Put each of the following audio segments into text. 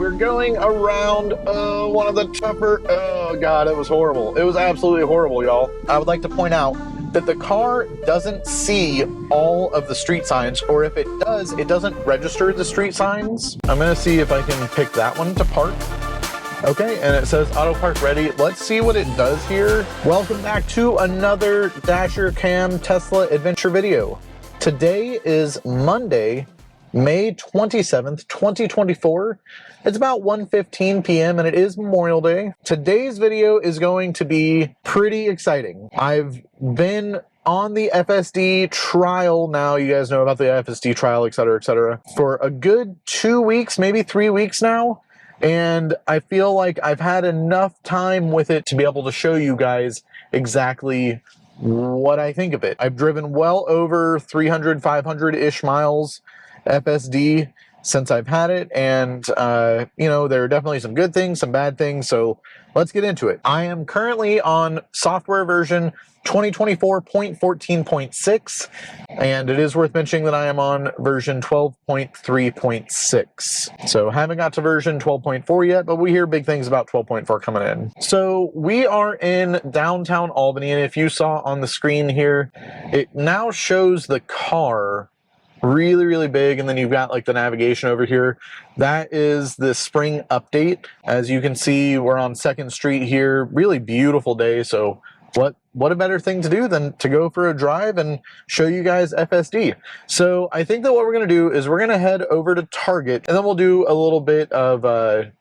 we're going around one of the tougher, oh god, it was horrible. It was absolutely horrible, y'all. I would like to point out that the car doesn't see all of the street signs, or if it does, it doesn't register the street signs. I'm gonna see if I can pick that one to park. Okay, and it says auto park ready. Let's see what it does here. Welcome back to another Dasher Cam Tesla adventure video. Today is Monday, May 27th, 2024. It's about 1:15 p.m. and it is Memorial Day. Today's video is going to be pretty exciting. I've been on the FSD trial now. You guys know about the FSD trial, etc., for a good 2 weeks, maybe 3 weeks now. And I feel like I've had enough time with it to be able to show you guys exactly what I think of it. I've driven well over 300, 500-ish miles FSD since I've had it, and you know, there are definitely some good things, some bad things, so let's get into it. I am currently on software version 2024.14.6, and it is worth mentioning that I am on version 12.3.6. So haven't got to version 12.4 yet, but we hear big things about 12.4 coming in. So we are in downtown Albany, and if you saw on the screen here, it now shows the car really big, and then you've got like the navigation over here. That is the spring update. As you can see, we're on 2nd Street here. Really beautiful day, so what a better thing to do than to go for a drive and show you guys FSD. So I think that what we're going to do is we're going to head over to Target, and then we'll do a little bit of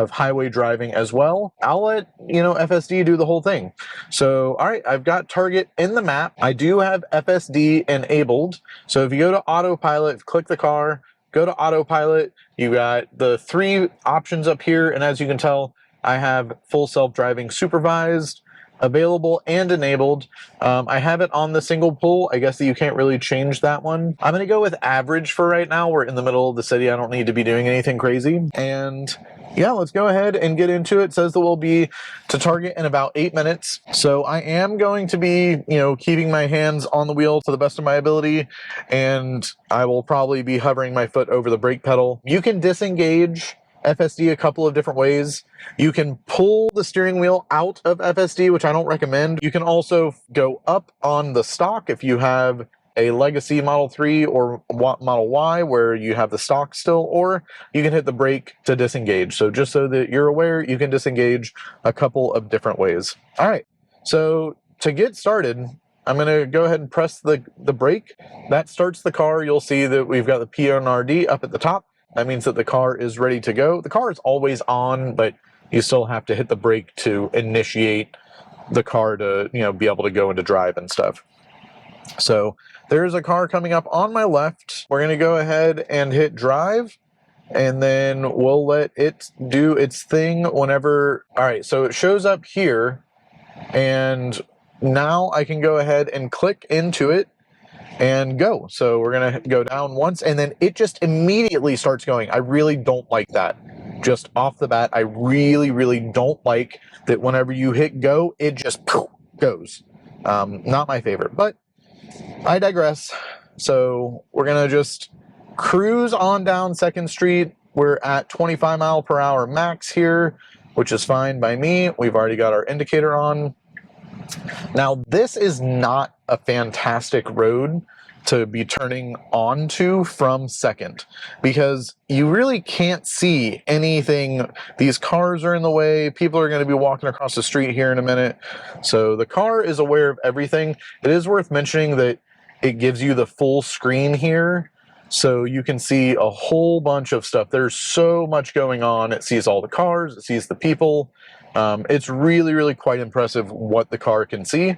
highway driving as well. I'll let, you know, FSD do the whole thing. So, all right, I've got Target in the map. I do have FSD enabled. So if you go to autopilot, click the car, go to autopilot, you got the 3 options up here. And as you can tell, I have full self-driving supervised, available, and enabled. I have it on the single pull. I guess that you can't really change that one. I'm going to go with average for right now. We're in the middle of the city. I don't need to be doing anything crazy. And yeah, let's go ahead and get into it. It says that we'll be to Target in about 8 minutes. So I am going to be, you know, keeping my hands on the wheel to the best of my ability, and I will probably be hovering my foot over the brake pedal. You can disengage FSD a couple of different ways. You can pull the steering wheel out of FSD, which I don't recommend. You can also go up on the stock if you have a legacy Model 3 or Model Y where you have the stock still, or you can hit the brake to disengage. So just so that you're aware, you can disengage a couple of different ways. All right, so to get started, I'm going to go ahead and press the brake. That starts the car. You'll see that we've got the PNRD up at the top. That means that the car is ready to go. The car is always on, but you still have to hit the brake to initiate the car to, you know, be able to go into drive and stuff. So there's a car coming up on my left. We're going to go ahead and hit drive, and then we'll let it do its thing whenever. All right, so it shows up here, and now I can go ahead and click into it and go. So we're going to go down once, and then it just immediately starts going. I really don't like that. Just off the bat, I really don't like that whenever you hit go, it just goes. Not my favorite, but I digress. So we're going to just cruise on down 2nd Street. We're at 25 mile per hour max here, which is fine by me. We've already got our indicator on. Now, this is not a fantastic road to be turning onto from 2nd, because you really can't see anything. These cars are in the way. People are going to be walking across the street here in a minute. So the car is aware of everything. It is worth mentioning that it gives you the full screen here, so you can see a whole bunch of stuff. There's so much going on. It sees all the cars, it sees the people. It's really quite impressive what the car can see,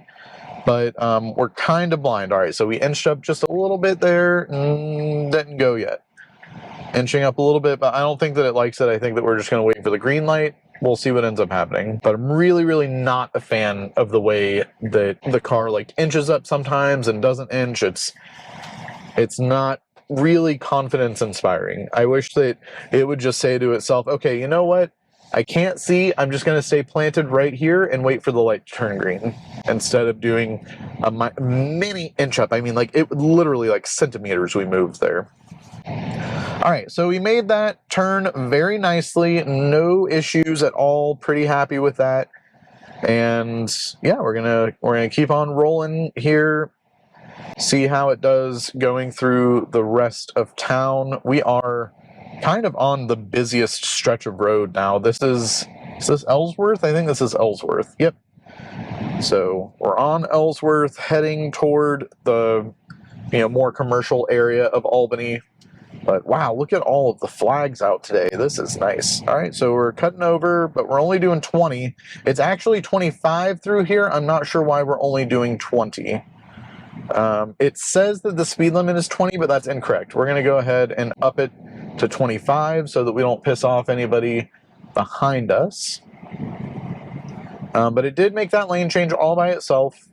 but we're kind of blind. All right, so we inched up just a little bit there. Didn't go yet. Inching up a little bit, but I don't think that it likes it. I think that we're just going to wait for the green light. We'll see what ends up happening. But I'm really not a fan of the way that the car like inches up sometimes and doesn't inch. It's not really confidence inspiring. I wish that it would just say to itself, okay, you know what? I can't see. I'm just going to stay planted right here and wait for the light to turn green, instead of doing a mini inch up. I mean, like, it literally like centimeters we moved there. All right, so we made that turn very nicely, no issues at all. Pretty happy with that. And yeah, we're gonna keep on rolling here. See how it does going through the rest of town. We are kind of on the busiest stretch of road now. Is this Ellsworth? I think this is Ellsworth. Yep. So we're on Ellsworth, heading toward the more commercial area of Albany. But wow, look at all of the flags out today. This is nice. All right, so we're cutting over, but we're only doing 20. It's actually 25 through here. I'm not sure why we're only doing 20. It says that the speed limit is 20, but that's incorrect. We're going to go ahead and up it to 25 so that we don't piss off anybody behind us. But it did make that lane change all by itself.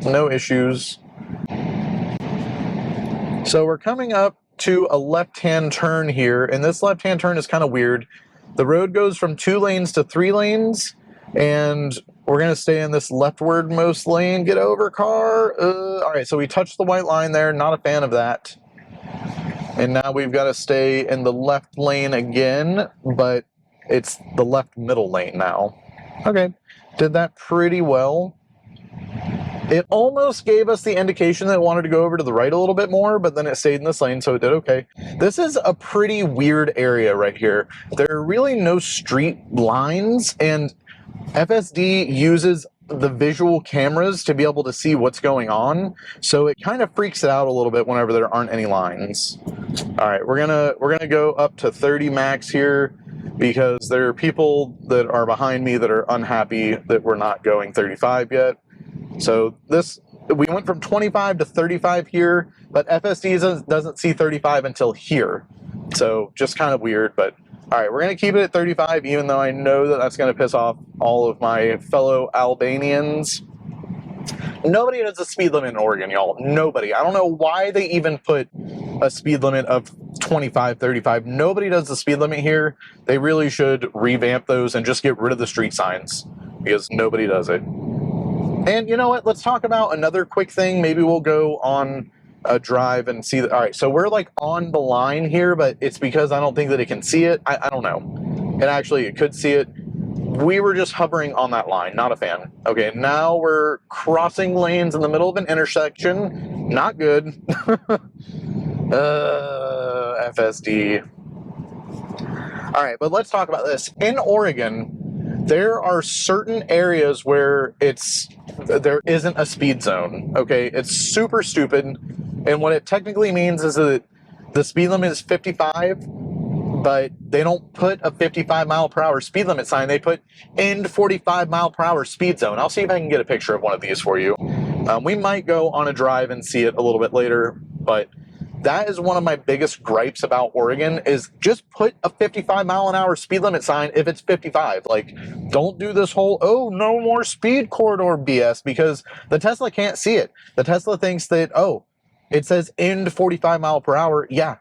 No issues. So we're coming up to a left-hand turn here, and this left-hand turn is kind of weird. The road goes from 2 lanes to 3 lanes, and we're going to stay in this leftward-most lane. Get over, car. All right, so we touched the white line there. Not a fan of that. And now we've got to stay in the left lane again, but it's the left middle lane now. Okay, did that pretty well. It almost gave us the indication that it wanted to go over to the right a little bit more, but then it stayed in this lane, so it did okay. This is a pretty weird area right here. There are really no street lines, and FSD uses the visual cameras to be able to see what's going on, so it kind of freaks it out a little bit whenever there aren't any lines. All right, we're gonna go up to 30 max here because there are people that are behind me that are unhappy that we're not going 35 yet. So we went from 25 to 35 here, but FSD doesn't see 35 until here. So just kind of weird, but all right, we're going to keep it at 35, even though I know that that's going to piss off all of my fellow Albanians. Nobody does a speed limit in Oregon, y'all. Nobody. I don't know why they even put a speed limit of 25, 35. Nobody does the speed limit here. They really should revamp those and just get rid of the street signs because nobody does it. And you know what? Let's talk about another quick thing. Maybe we'll go on a drive and see. All right, so we're like on the line here, but it's because I don't think that it can see it. I don't know. And actually, it could see it. We were just hovering on that line. Not a fan. Okay, now we're crossing lanes in the middle of an intersection. Not good. FSD. All right, but let's talk about this. In Oregon, there are certain areas where there isn't a speed zone, okay? It's super stupid, and what it technically means is that the speed limit is 55, but they don't put a 55 mile per hour speed limit sign. They put end 45 mile per hour speed zone. I'll see if I can get a picture of one of these for you. We might go on a drive and see it a little bit later, but that is one of my biggest gripes about Oregon is just put a 55 mile an hour speed limit sign if it's 55. Like, don't do this whole, oh, no more speed corridor BS because the Tesla can't see it. The Tesla thinks that, oh, it says end 45 mile per hour. Yeah,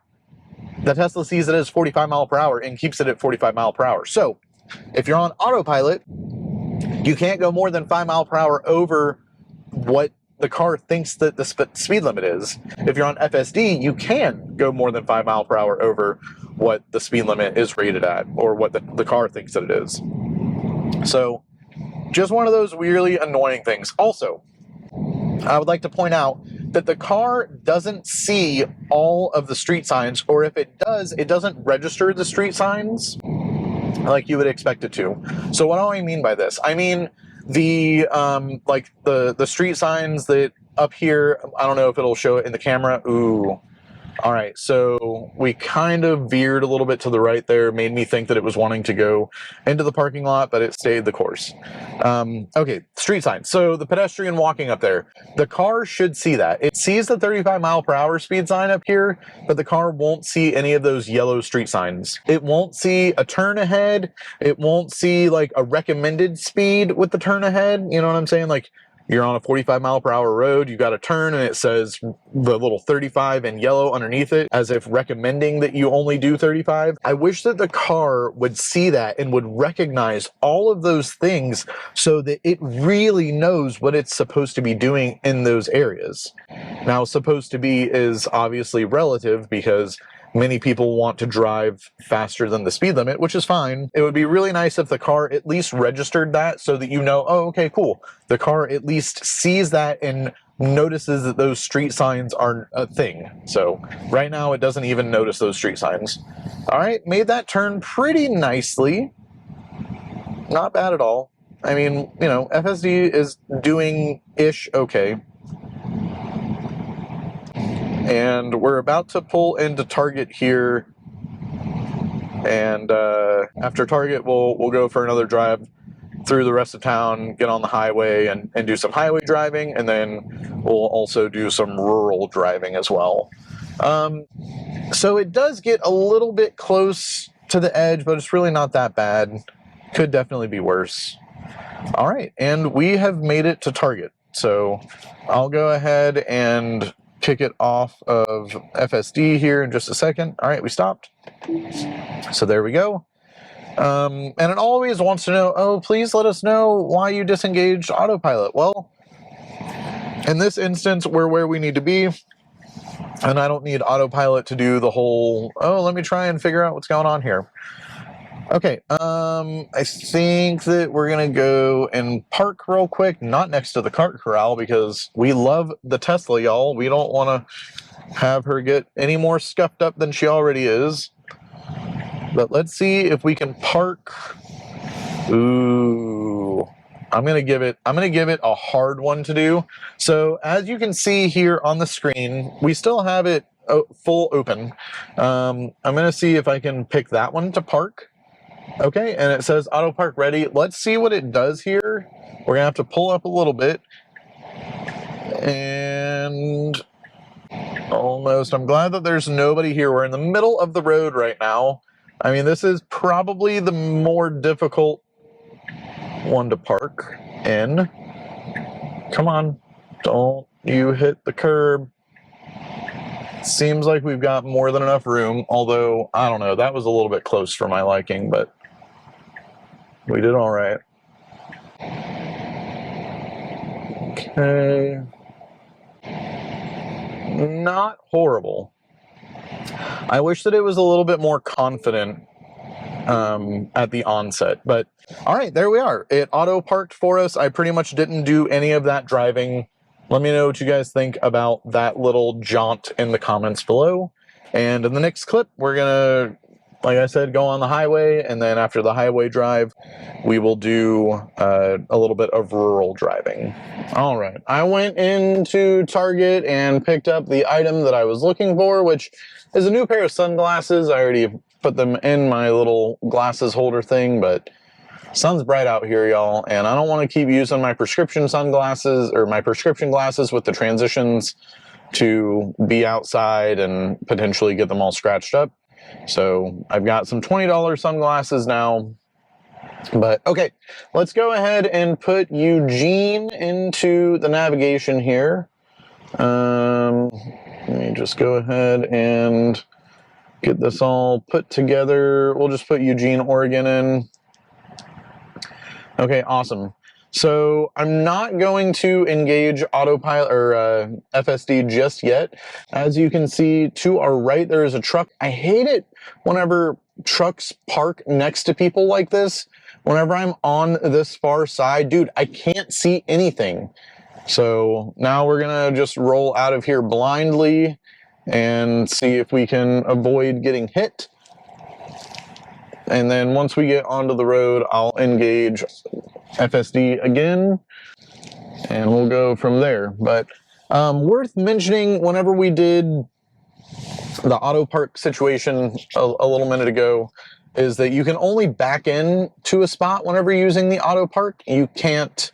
the Tesla sees it as 45 mile per hour and keeps it at 45 mile per hour. So if you're on autopilot, you can't go more than 5 mile per hour over what the car thinks that the speed limit is. If you're on FSD, you can go more than 5 mile per hour over what the speed limit is rated at or what the car thinks that it is. So just one of those really annoying things. Also, I would like to point out that the car doesn't see all of the street signs, or if it does, it doesn't register the street signs like you would expect it to. So what do I mean by this? I mean the street signs that up here, I don't know if it'll show it in the camera. Ooh. All right, so we kind of veered a little bit to the right there, made me think that it was wanting to go into the parking lot, but it stayed the course. Okay, street signs. So the pedestrian walking up there, the car should see that. It sees the 35 mile per hour speed sign up here, but the car won't see any of those yellow street signs. It won't see a turn ahead. It won't see like a recommended speed with the turn ahead. You know what I'm saying? Like, you're on a 45 mile per hour road, you got a turn and it says the little 35 in yellow underneath it as if recommending that you only do 35. I wish that the car would see that and would recognize all of those things so that it really knows what it's supposed to be doing in those areas. Now, supposed to be is obviously relative because many people want to drive faster than the speed limit, which is fine. It would be really nice if the car at least registered that so that you know, oh, okay, cool. The car at least sees that and notices that those street signs are a thing. So right now it doesn't even notice those street signs. All right, made that turn pretty nicely. Not bad at all. I mean, you know, FSD is doing-ish okay. And we're about to pull into Target here, and after Target, we'll go for another drive through the rest of town, get on the highway, and do some highway driving, and then we'll also do some rural driving as well. So it does get a little bit close to the edge, but it's really not that bad. Could definitely be worse. All right, and we have made it to Target. So I'll go ahead and kick it off of FSD here in just a second. All right, we stopped. So there we go. And it always wants to know, oh, please let us know why you disengaged autopilot. Well, in this instance, we're where we need to be. And I don't need autopilot to do the whole, oh, let me try and figure out what's going on here. Okay, I think that we're going to go and park real quick, not next to the cart corral, because we love the Tesla, y'all. We don't want to have her get any more scuffed up than she already is. But let's see if we can park. Ooh, I'm going to give it a hard one to do. So as you can see here on the screen, we still have it full open. I'm going to see if I can pick that one to park. Okay, and it says auto park ready. Let's see what it does here. We're gonna have to pull up a little bit. And almost, I'm glad that there's nobody here. We're in the middle of the road right now. I mean, this is probably the more difficult one to park in. Come on, don't you hit the curb. Seems like we've got more than enough room, although, I don't know, that was a little bit close for my liking, but we did all right. Okay. Not horrible. I wish that it was a little bit more confident at the onset, but all right, there we are. It auto parked for us. I pretty much didn't do any of that driving. Let me know what you guys think about that little jaunt in the comments below. And in the next clip, we're gonna, like I said, go on the highway, and then after the highway drive, we will do a little bit of rural driving. All right, I went into Target and picked up the item that I was looking for, which is a new pair of sunglasses. I already put them in my little glasses holder thing, but sun's bright out here, y'all, and I don't want to keep using my prescription sunglasses or my prescription glasses with the transitions to be outside and potentially get them all scratched up. So I've got some $20 sunglasses now. But okay, let's go ahead and put Eugene into the navigation here. Let me just go ahead and get this all put together. We'll just put Eugene, Oregon in. Okay, awesome. So I'm not going to engage autopilot or FSD just yet. As you can see to our right, there is a truck. I hate it whenever trucks park next to people like this. Whenever I'm on this far side, dude, I can't see anything. So now we're gonna just roll out of here blindly and see if we can avoid getting hit. And then once we get onto the road, I'll engage FSD again, and we'll go from there. But worth mentioning, whenever we did the auto park situation a little minute ago, is that you can only back in to a spot whenever you're using the auto park. You can't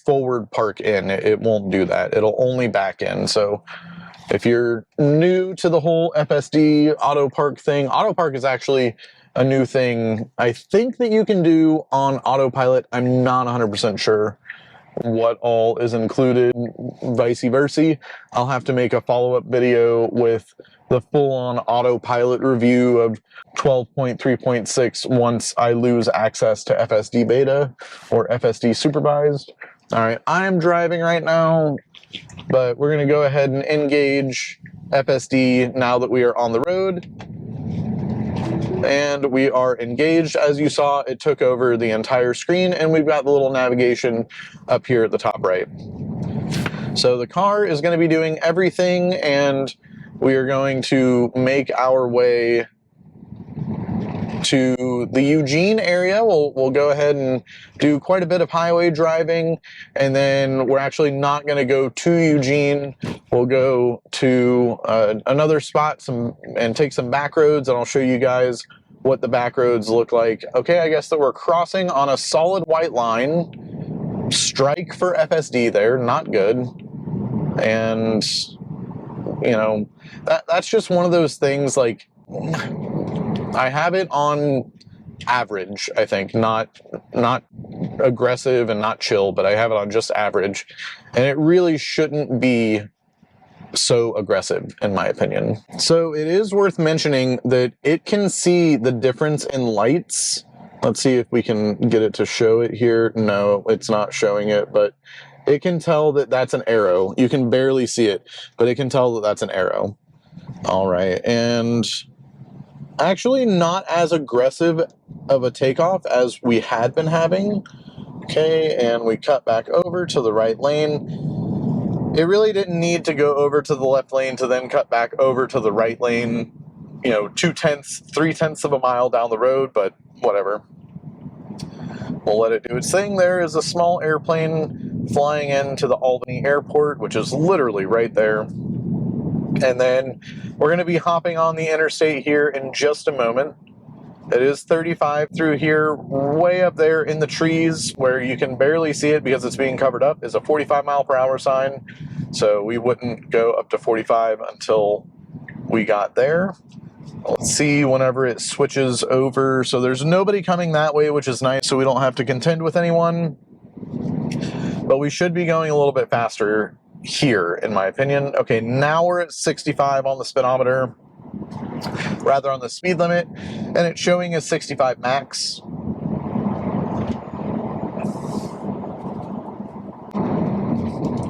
forward park in. It won't do that. It'll only back in. So if you're new to the whole FSD auto park thing, auto park is actually a new thing I think that you can do on autopilot. I'm not 100% sure what all is included, vice versa. I'll have to make a follow-up video with the full-on autopilot review of 12.3.6 once I lose access to FSD beta or FSD supervised. All right, I'm driving right now. But we're going to go ahead and engage FSD now that we are on the road. And we are engaged. As you saw, it took over the entire screen, and we've got the little navigation up here at the top right. So the car is going to be doing everything, and we are going to make our way to the Eugene area. We'll go ahead and do quite a bit of highway driving, and then we're actually not going to go to Eugene. We'll go to another spot and take some back roads, and I'll show you guys what the back roads look like. Okay, I guess that we're crossing on a solid white line. Strike for FSD there, not good. And you know, that's just one of those things. Like, I have it on average, I think, not aggressive and not chill, but I have it on just average, and it really shouldn't be so aggressive, in my opinion. So it is worth mentioning that it can see the difference in lights. Let's see if we can get it to show it here. No, it's not showing it, but it can tell that that's an arrow. You can barely see it, but it can tell that that's an arrow. All right, and actually not as aggressive of a takeoff as we had been having. Okay, and we cut back over to the right lane. It really didn't need to go over to the left lane to then cut back over to the right lane, you know, 3/10 of a mile down the road, but whatever. We'll let it do its thing. There is a small airplane flying into the Albany airport, which is literally right there. And then we're going to be hopping on the interstate here in just a moment. It is 35 through here. Way up there in the trees where you can barely see it because it's being covered up is a 45-mile-per-hour sign. So we wouldn't go up to 45 until we got there. Let's see whenever it switches over. So there's nobody coming that way, which is nice, so we don't have to contend with anyone. But we should be going a little bit faster here, in my opinion. Okay, now we're at 65 on the speedometer, rather on the speed limit, and it's showing as 65 max.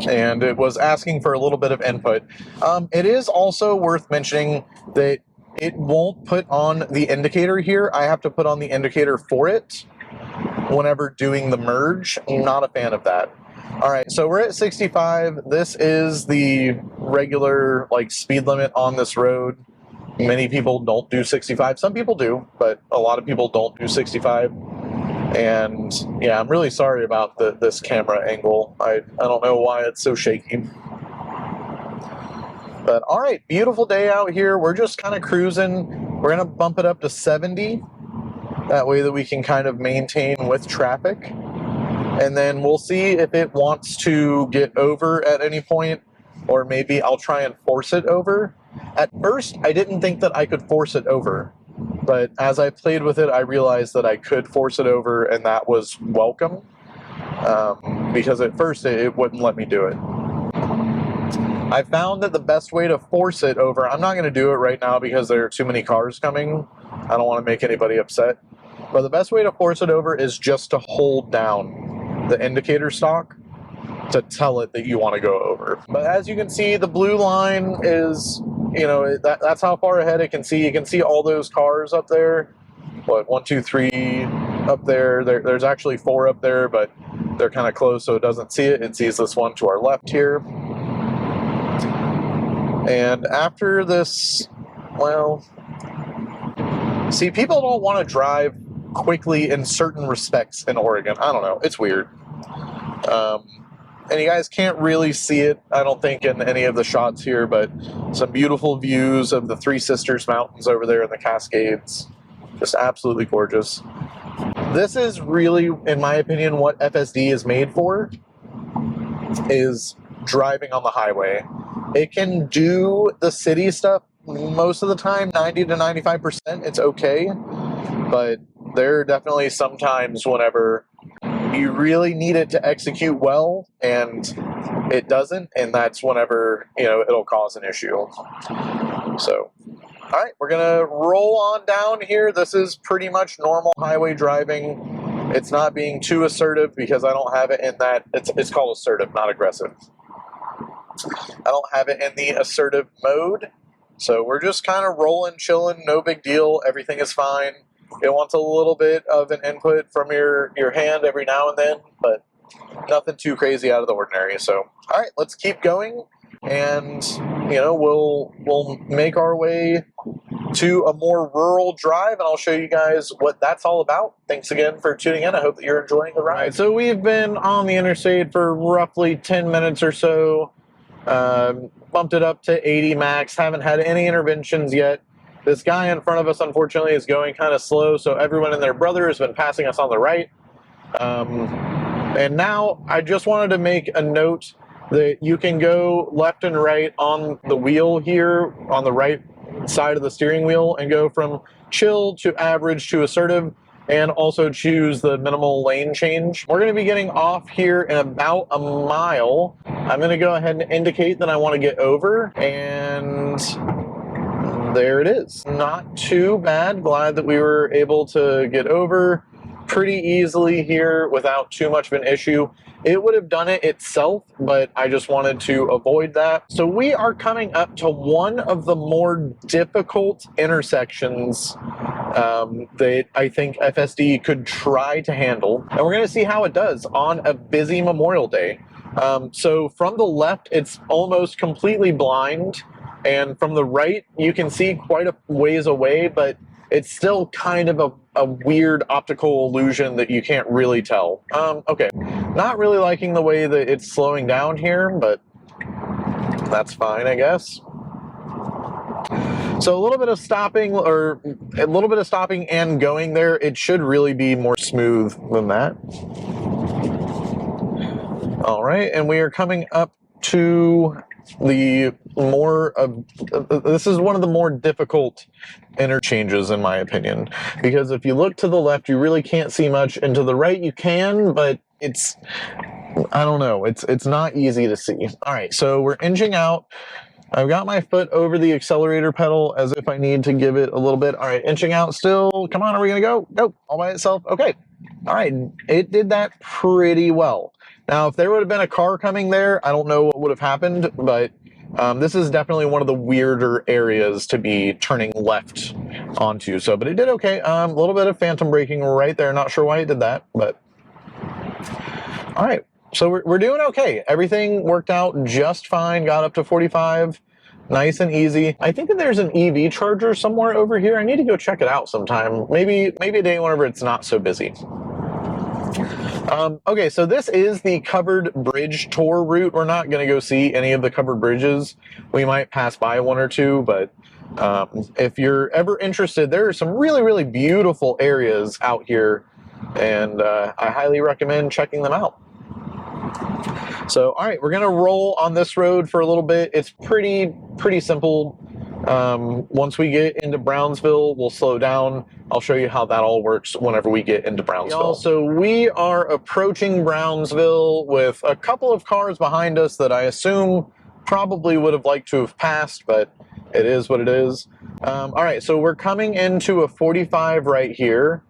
And it was asking for a little bit of input. It is also worth mentioning that it won't put on the indicator here. I have to put on the indicator for it whenever doing the merge. I'm not a fan of that. All right, so we're at 65. This is the regular speed limit on this road. Many people don't do 65. Some people do, but a lot of people don't do 65. And yeah, I'm really sorry about this camera angle. I don't know why it's so shaky. But all right, beautiful day out here. We're just kind of cruising. We're gonna bump it up to 70. That way that we can kind of maintain with traffic. And then we'll see if it wants to get over at any point, or maybe I'll try and force it over. At first, I didn't think that I could force it over, but as I played with it, I realized that I could force it over, and that was welcome, because at first it wouldn't let me do it. I found that the best way to force it over, I'm not going to do it right now because there are too many cars coming. I don't want to make anybody upset. But the best way to force it over is just to hold down the indicator stalk to tell it that you want to go over. But as you can see, the blue line is, that's how far ahead it can see. You can see all those cars up there. What, 1, 2, 3 up there. There's actually 4 up there, but they're kind of close, so it doesn't see it. It sees this one to our left here. And after this, well, see, people don't want to drive quickly in certain respects in Oregon. I don't know. It's weird. And you guys can't really see it, I don't think, in any of the shots here, but some beautiful views of the Three Sisters Mountains over there in the Cascades. Just absolutely gorgeous. This is really, in my opinion, what FSD is made for, is driving on the highway. It can do the city stuff most of the time, 90 to 95%, it's okay. But there are definitely some times whenever you really need it to execute well and it doesn't, and that's whenever, it'll cause an issue. So, all right, we're gonna roll on down here. This is pretty much normal highway driving. It's not being too assertive because I don't have it in that, it's called assertive, not aggressive. I don't have it in the assertive mode. So we're just kind of rolling, chilling, no big deal. Everything is fine. It wants a little bit of an input from your hand every now and then, but nothing too crazy out of the ordinary. So, all right, let's keep going, and we'll make our way to a more rural drive, and I'll show you guys what that's all about. Thanks again for tuning in. I hope that you're enjoying the ride. So we've been on the interstate for roughly 10 minutes or so. Bumped it up to 80 max. Haven't had any interventions yet. This guy in front of us, unfortunately, is going kind of slow, so everyone and their brother has been passing us on the right. And now I just wanted to make a note that you can go left and right on the wheel here, on the right side of the steering wheel, and go from chill to average to assertive, and also choose the minimal lane change. We're going to be getting off here in about a mile. I'm going to go ahead and indicate that I want to get over, and there it is. Not too bad. Glad that we were able to get over pretty easily here without too much of an issue. It would have done it itself, but I just wanted to avoid that. So we are coming up to one of the more difficult intersections that I think FSD could try to handle. And we're going to see how it does on a busy Memorial Day. So from the left, it's almost completely blind. And from the right, you can see quite a ways away, but it's still kind of a weird optical illusion that you can't really tell. Okay, not really liking the way that it's slowing down here, but that's fine, I guess. So a little bit of stopping, and going there. It should really be more smooth than that. All right, and we are coming up to the this is one of the more difficult interchanges in my opinion, because if you look to the left you really can't see much, and to the right you can, but I don't know, it's not easy to see. All right, so we're inching out. I've got my foot over the accelerator pedal as if I need to give it a little bit. All right, inching out still. Come on, are we gonna go? Go, all by itself. Okay, all right, it did that pretty well. Now, if there would have been a car coming there, I don't know what would have happened, but this is definitely one of the weirder areas to be turning left onto. So, but it did okay. A little bit of phantom braking right there. Not sure why it did that, but all right. So we're doing okay. Everything worked out just fine. Got up to 45. Nice and easy. I think that there's an EV charger somewhere over here. I need to go check it out sometime. Maybe a day whenever it's not so busy. Okay, so this is the covered bridge tour route. We're not going to go see any of the covered bridges. We might pass by one or two, but if you're ever interested, there are some really, really beautiful areas out here, and I highly recommend checking them out. So, all right, we're going to roll on this road for a little bit. It's pretty simple. Once we get into Brownsville, we'll slow down. I'll show you how that all works whenever we get into Brownsville. So we are approaching Brownsville with a couple of cars behind us that I assume probably would have liked to have passed, but it is what it is. All right, so we're coming into a 45 right here.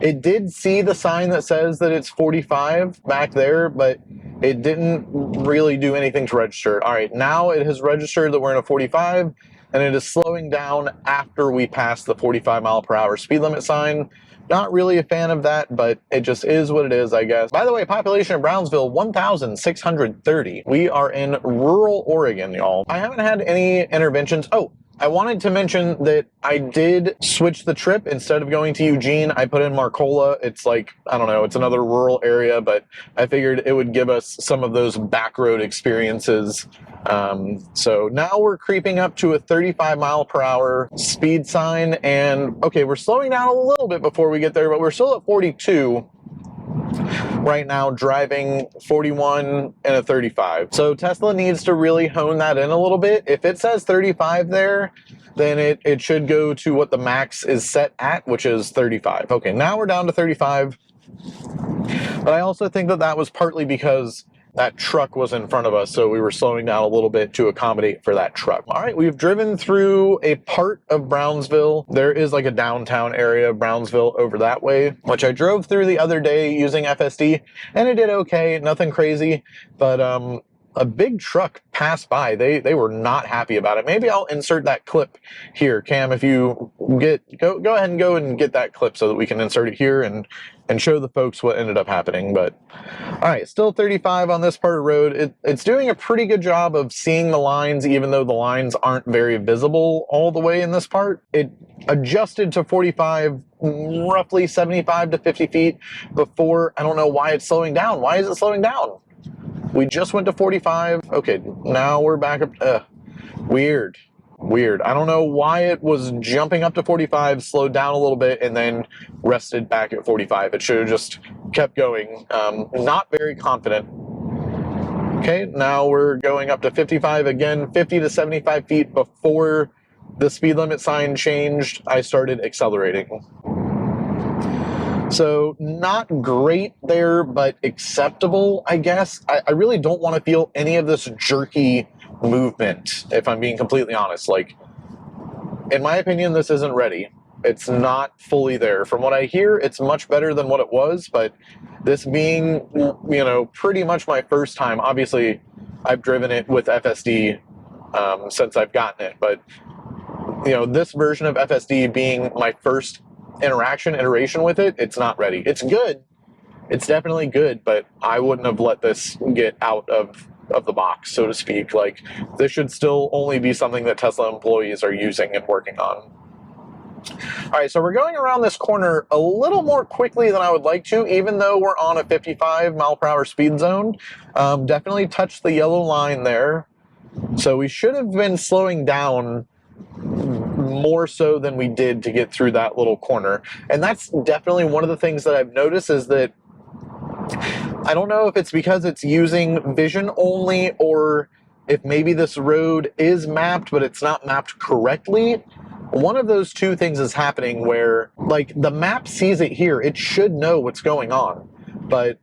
It did see the sign that says that it's 45 back there, but it didn't really do anything to register. All right, now it has registered that we're in a 45, and it is slowing down after we pass the 45 mile per hour speed limit sign. Not really a fan of that, but it just is what it is, I guess. By the way, population of Brownsville, 1,630. We are in rural Oregon, y'all. I haven't had any interventions. Oh, I wanted to mention that I did switch the trip. Instead of going to Eugene, I put in Marcola. It's like, I don't know, it's another rural area, but I figured it would give us some of those back road experiences. So now we're creeping up to a 35 mile per hour speed sign, and okay, we're slowing down a little bit before we get there, but we're still at 42 right now, driving 41 and a 35. So Tesla needs to really hone that in a little bit. If it says 35 there, then it should go to what the max is set at, which is 35. Okay, now we're down to 35. But I also think that that was partly because that truck was in front of us, so we were slowing down a little bit to accommodate for that truck. All right, we've driven through a part of Brownsville. There is like a downtown area of Brownsville over that way, which I drove through the other day using FSD, and it did okay, nothing crazy, but a big truck passed by. They were not happy about it. Maybe I'll insert that clip here. Cam, if you go ahead and go and get that clip so that we can insert it here and show the folks what ended up happening. But all right, still 35 on this part of the road. It's doing a pretty good job of seeing the lines, even though the lines aren't very visible all the way in this part. It adjusted to 45 roughly 75 to 50 feet before. I don't know why it's slowing down. Why is it slowing down? We just went to 45. Okay, now we're back up. Weird. I don't know why it was jumping up to 45, slowed down a little bit, and then rested back at 45. It should have just kept going. Not very confident. Okay, now we're going up to 55 again, 50 to 75 feet before the speed limit sign changed. I started accelerating. So not great there, but acceptable, I guess. I really don't want to feel any of this jerky movement, if I'm being completely honest. Like, in my opinion, this isn't ready. It's not fully there. From what I hear, it's much better than what it was, but this being, you know, pretty much my first time. Obviously, I've driven it with FSD since I've gotten it, but, you know, this version of FSD being my first iteration with it, it's not ready. It's good. It's definitely good, but I wouldn't have let this get out of the box, so to speak. Like, this should still only be something that Tesla employees are using and working on. All right, so we're going around this corner a little more quickly than I would like to, even though we're on a 55 mile per hour speed zone. Definitely touched the yellow line there. So we should have been slowing down more so than we did to get through that little corner. And that's definitely one of the things that I've noticed, is that I don't know if it's because it's using vision only, or if maybe this road is mapped but it's not mapped correctly. One of those two things is happening, where, like, the map sees it here, it should know what's going on, but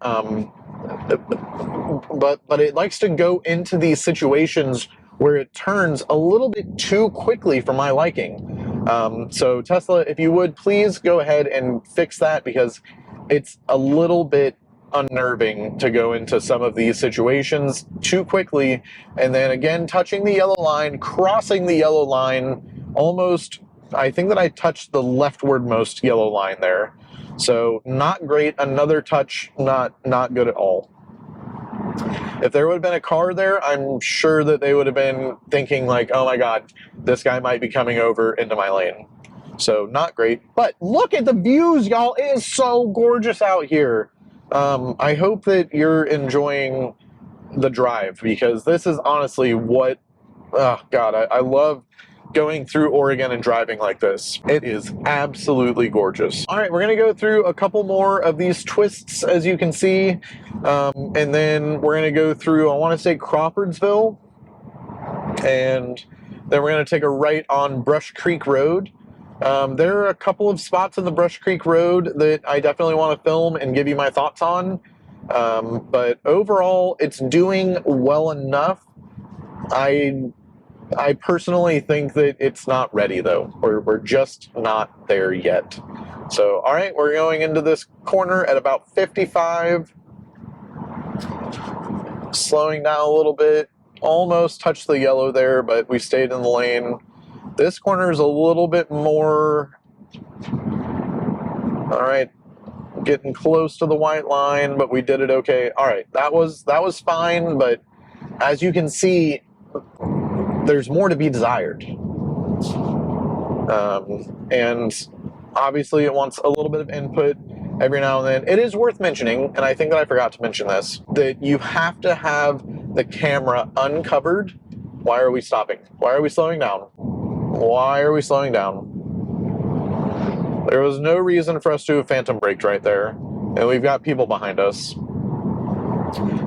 it likes to go into these situations where it turns a little bit too quickly for my liking. So Tesla, if you would, please go ahead and fix that, because it's a little bit unnerving to go into some of these situations too quickly, and then again touching the yellow line, crossing the yellow line, almost, I think that I touched the leftwardmost yellow line there. So not great. Another touch, not good at all. If there would have been a car there, I'm sure that they would have been thinking like, oh my God, this guy might be coming over into my lane. So not great. But look at the views, y'all. It is so gorgeous out here. I hope that you're enjoying the drive, because this is honestly what, oh God, I love going through Oregon and driving like this. It is absolutely gorgeous. All right, we're gonna go through a couple more of these twists, as you can see, and then we're gonna go through, I want to say Crawfordsville, and then we're gonna take a right on Brush Creek Road. There are a couple of spots in the Brush Creek Road that I definitely want to film and give you my thoughts on, but overall it's doing well enough. I personally think that it's not ready, though. We're just not there yet. So, all right, we're going into this corner at about 55. Slowing down a little bit. Almost touched the yellow there, but we stayed in the lane. This corner is a little bit more... All right, getting close to the white line, but we did it okay. All right, that was fine, but as you can see, there's more to be desired. And obviously it wants a little bit of input every now and then. It is worth mentioning, and I think that I forgot to mention this, that you have to have the camera uncovered. Why are we stopping? Why are we slowing down? Why are we slowing down? There was no reason for us to have phantom braked right there, and we've got people behind us.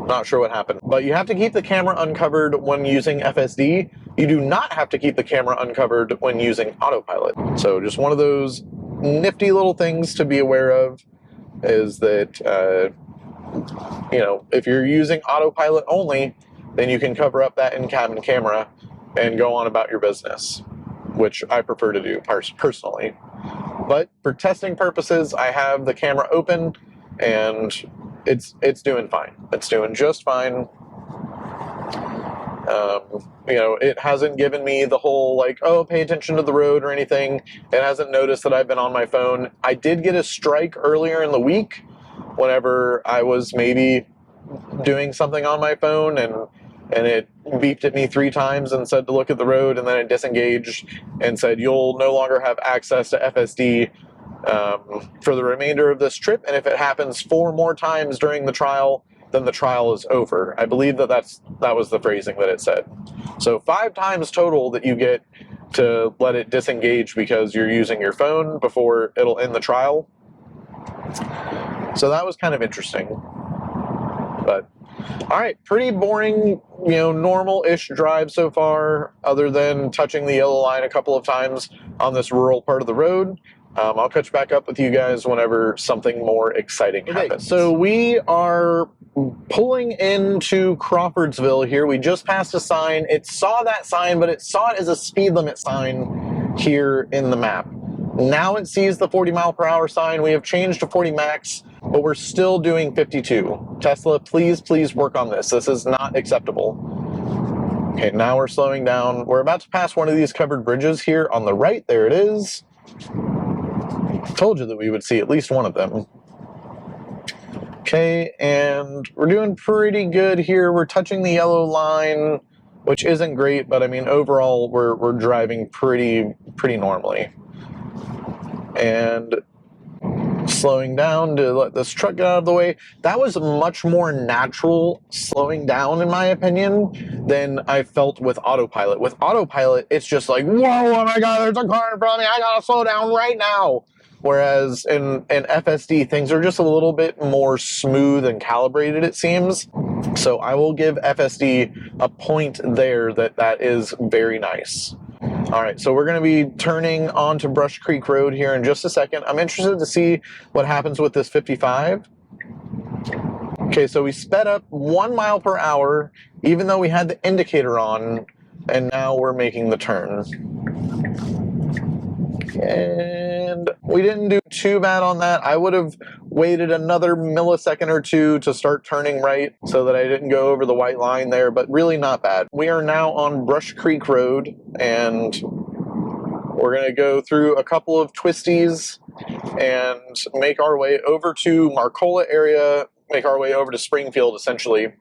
Not sure what happened, but you have to keep the camera uncovered when using FSD. You do not have to keep the camera uncovered when using autopilot. So just one of those nifty little things to be aware of is that, you know, if you're using autopilot only, then you can cover up that in-cabin camera and go on about your business, which I prefer to do personally. But for testing purposes, I have the camera open, and it's doing fine. It's doing just fine. You know, it hasn't given me the whole, like, oh, pay attention to the road or anything. It hasn't noticed that I've been on my phone. I did get a strike earlier in the week whenever I was maybe doing something on my phone, and it beeped at me 3 times and said to look at the road, and then it disengaged and said, you'll no longer have access to FSD for the remainder of this trip, and if it happens 4 more times during the trial, then the trial is over. I believe that that was the phrasing that it said. So 5 times total that you get to let it disengage because you're using your phone before it'll end the trial. So that was kind of interesting. But all right, pretty boring, you know, normal-ish drive so far, other than touching the yellow line a couple of times on this rural part of the road. I'll catch back up with you guys whenever something more exciting happens. So we are pulling into Crawfordsville here. We just passed a sign. It saw that sign, but it saw it as a speed limit sign here in the map. Now it sees the 40-mile-per-hour sign. We have changed to 40 max, but we're still doing 52. Tesla, please, please work on this. This is not acceptable. Okay, now we're slowing down. We're about to pass one of these covered bridges here on the right. There it is. Told you that we would see at least one of them. Okay, and we're doing pretty good here. We're touching the yellow line, which isn't great, but I mean, overall, we're driving pretty normally. And slowing down to let this truck get out of the way. That was much more natural slowing down, in my opinion, than I felt with autopilot. With autopilot, it's just like, whoa, oh my God, there's a car in front of me. I gotta slow down right now. Whereas in FSD, things are just a little bit more smooth and calibrated, it seems. So I will give FSD a point there that is very nice. All right, so we're going to be turning onto Brush Creek Road here in just a second. I'm interested to see what happens with this 55. Okay, so we sped up 1 mile per hour, even though we had the indicator on, and now we're making the turn. And we didn't do too bad on that. I would have waited another millisecond or 2 to start turning right so that I didn't go over the white line there, but really not bad. We are now on Brush Creek Road, and we're going to go through a couple of twisties and make our way over to Marcola area, make our way over to Springfield, essentially.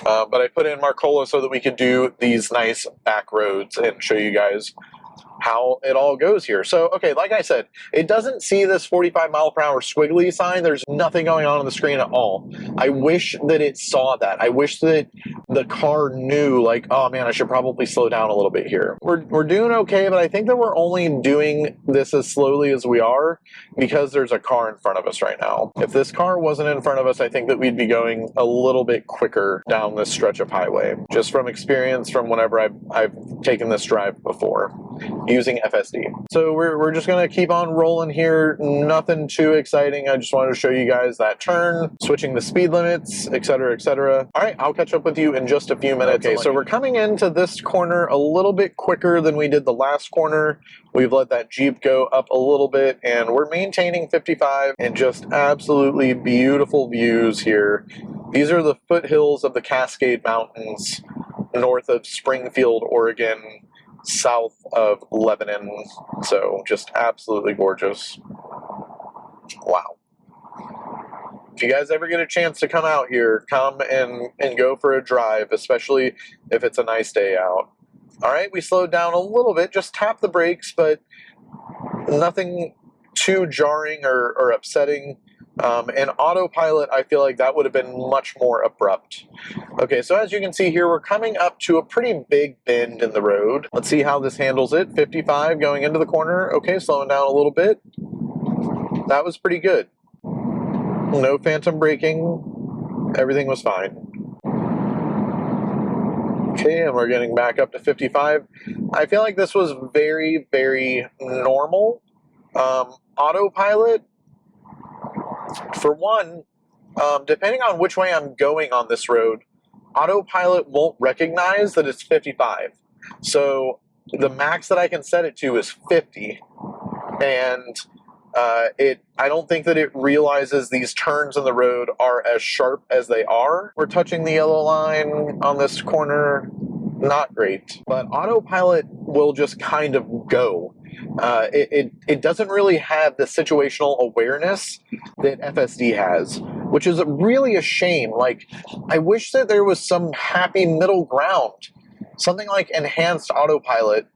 But I put in Marcola so that we could do these nice back roads and show you guys how it all goes here. So, okay, like I said, it doesn't see this 45-mile-per-hour squiggly sign. There's nothing going on the screen at all. I wish that it saw that. I wish that the car knew, like, oh man, I should probably slow down a little bit here. We're doing okay, but I think that we're only doing this as slowly as we are because there's a car in front of us right now. If this car wasn't in front of us, I think that we'd be going a little bit quicker down this stretch of highway, just from experience from whenever I've taken this drive before using FSD. So we're just going to keep on rolling here. Nothing too exciting. I just wanted to show you guys that turn, switching the speed limits, etc., etc. All right, I'll catch up with you in just a few minutes. Okay, so we're coming into this corner a little bit quicker than we did the last corner. We've let that Jeep go up a little bit, and we're maintaining 55 and just absolutely beautiful views here. These are the foothills of the Cascade Mountains north of Springfield, Oregon, south of Lebanon. So just absolutely gorgeous. Wow. If you guys ever get a chance to come out here, come and go for a drive, especially if it's a nice day out. All right, we slowed down a little bit, just tap the brakes, but nothing too jarring or upsetting. And autopilot, I feel like that would have been much more abrupt. Okay, so as you can see here, we're coming up to a pretty big bend in the road. Let's see how this handles it. 55 going into the corner. Okay, slowing down a little bit. That was pretty good. No phantom braking. Everything was fine. Okay, and we're getting back up to 55. I feel like this was very, very normal. Autopilot, for one, depending on which way I'm going on this road, autopilot won't recognize that it's 55. So the max that I can set it to is 50. And I don't think that it realizes these turns in the road are as sharp as they are. We're touching the yellow line on this corner, not great. But autopilot will just kind of go. It doesn't really have the situational awareness that FSD has, which is really a shame. Like, I wish that there was some happy middle ground, something like enhanced autopilot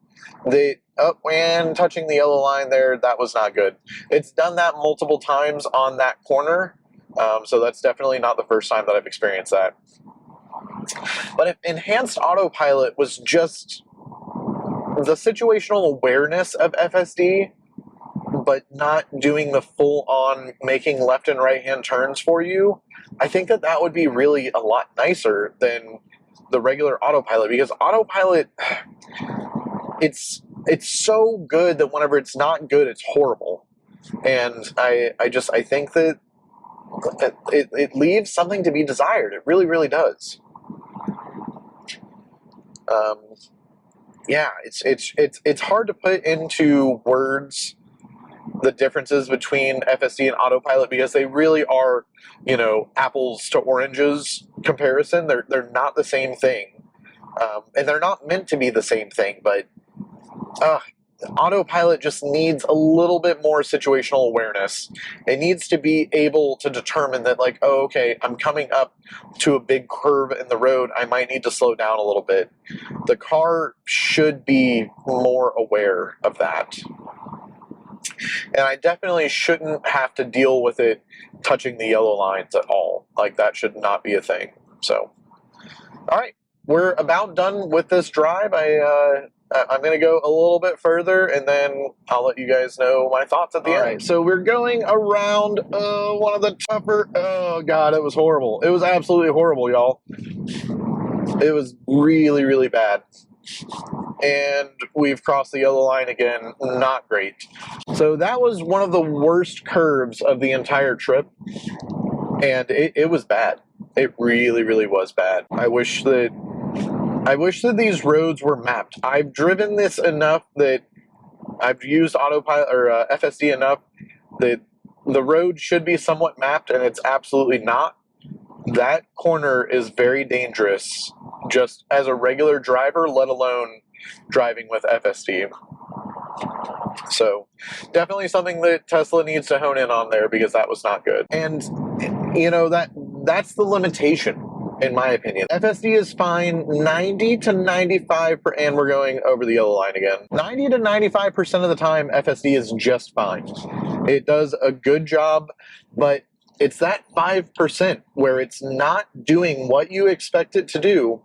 that, when touching the yellow line there, that was not good. It's done that multiple times on that corner, so that's definitely not the first time that I've experienced that. But if enhanced autopilot was just the situational awareness of FSD, but not doing the full-on making left and right-hand turns for you, I think that that would be really a lot nicer than the regular autopilot, because autopilot, it's so good that whenever it's not good, it's horrible. And I think that it leaves something to be desired. It really, really does. Yeah, it's hard to put into words the differences between FSD and autopilot, because they really are, you know, apples to oranges comparison. They're not the same thing, and they're not meant to be the same thing. But autopilot just needs a little bit more situational awareness. It needs to be able to determine that, like, oh, okay, I'm coming up to a big curve in the road, I might need to slow down a little bit. The car should be more aware of that. And I definitely shouldn't have to deal with it touching the yellow lines at all. Like, that should not be a thing. So, all right, we're about done with this drive. I'm going to go a little bit further, and then I'll let you guys know my thoughts at the end. Right, so we're going around one of the tougher... Oh, God, it was horrible. It was absolutely horrible, y'all. It was really, really bad. And we've crossed the yellow line again. Not great. So that was one of the worst curves of the entire trip, and it was bad. It really, really was bad. I wish that these roads were mapped. I've driven this enough that I've used autopilot or FSD enough that the road should be somewhat mapped, and it's absolutely not. That corner is very dangerous just as a regular driver, let alone driving with FSD. So definitely something that Tesla needs to hone in on there, because that was not good. And, you know, that's the limitation, in my opinion. FSD is fine 90 to 95%, and we're going over the yellow line again. 90 to 95% of the time, FSD is just fine. It does a good job, but it's that 5% where it's not doing what you expect it to do,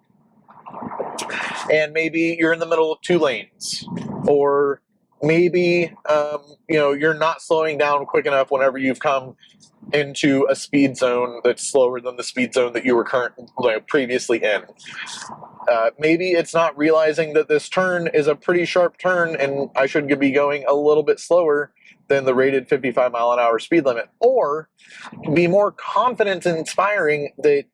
and maybe you're in the middle of two lanes, or maybe you know, you're not slowing down quick enough whenever you've come into a speed zone that's slower than the speed zone that you were previously in. Maybe it's not realizing that this turn is a pretty sharp turn and I should be going a little bit slower than the rated 55-mile-an-hour speed limit, or be more confident and inspiring that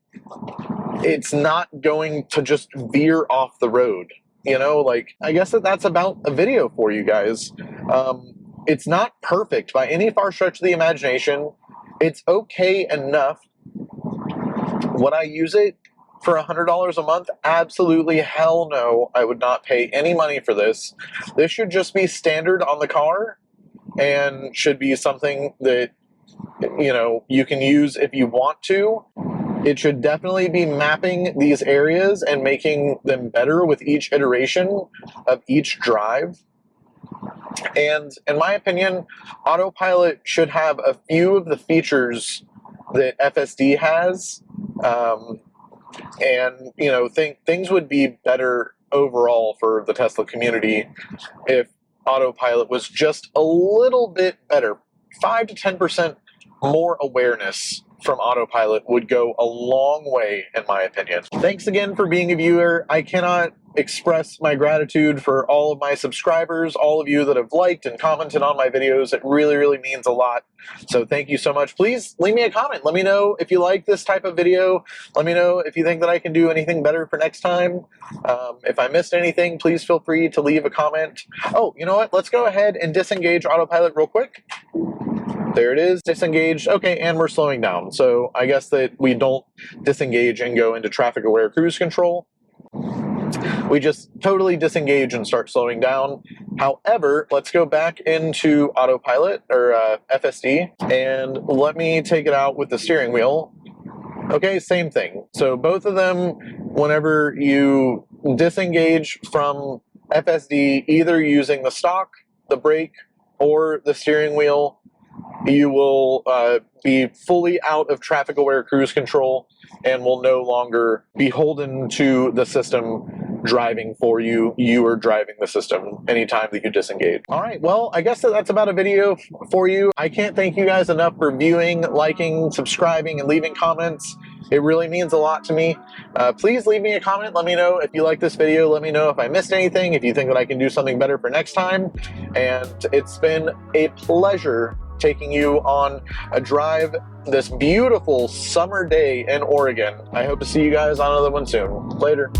it's not going to just veer off the road. You know, like, I guess that's about a video for you guys. It's not perfect by any far stretch of the imagination. It's okay enough. Would I use it for $100 a month? Absolutely hell no. I would not pay any money for this. This should just be standard on the car, and should be something that, you know, you can use if you want to. It should definitely be mapping these areas and making them better with each iteration of each drive. And in my opinion, autopilot should have a few of the features that FSD has. And, you know, things would be better overall for the Tesla community if autopilot was just a little bit better. 5 to 10% more awareness from autopilot would go a long way, in my opinion. Thanks again for being a viewer. I cannot express my gratitude for all of my subscribers, all of you that have liked and commented on my videos. It really, really means a lot. So thank you so much. Please leave me a comment. Let me know if you like this type of video. Let me know if you think that I can do anything better for next time. If I missed anything, please feel free to leave a comment. Oh, you know what? Let's go ahead and disengage autopilot real quick. There it is, disengaged. Okay, and we're slowing down. So I guess that we don't disengage and go into traffic aware cruise control. We just totally disengage and start slowing down. However, let's go back into autopilot or FSD, and let me take it out with the steering wheel. Okay, same thing. So both of them, whenever you disengage from FSD, either using the stock, the brake, or the steering wheel, you will be fully out of traffic aware cruise control and will no longer be beholden to the system driving for you. You are driving the system anytime that you disengage. All right, well, I guess that's about a video for you. I can't thank you guys enough for viewing, liking, subscribing, and leaving comments. It really means a lot to me. Please leave me a comment. Let me know if you like this video. Let me know if I missed anything, if you think that I can do something better for next time. And it's been a pleasure taking you on a drive this beautiful summer day in Oregon. I hope to see you guys on another one soon. Later.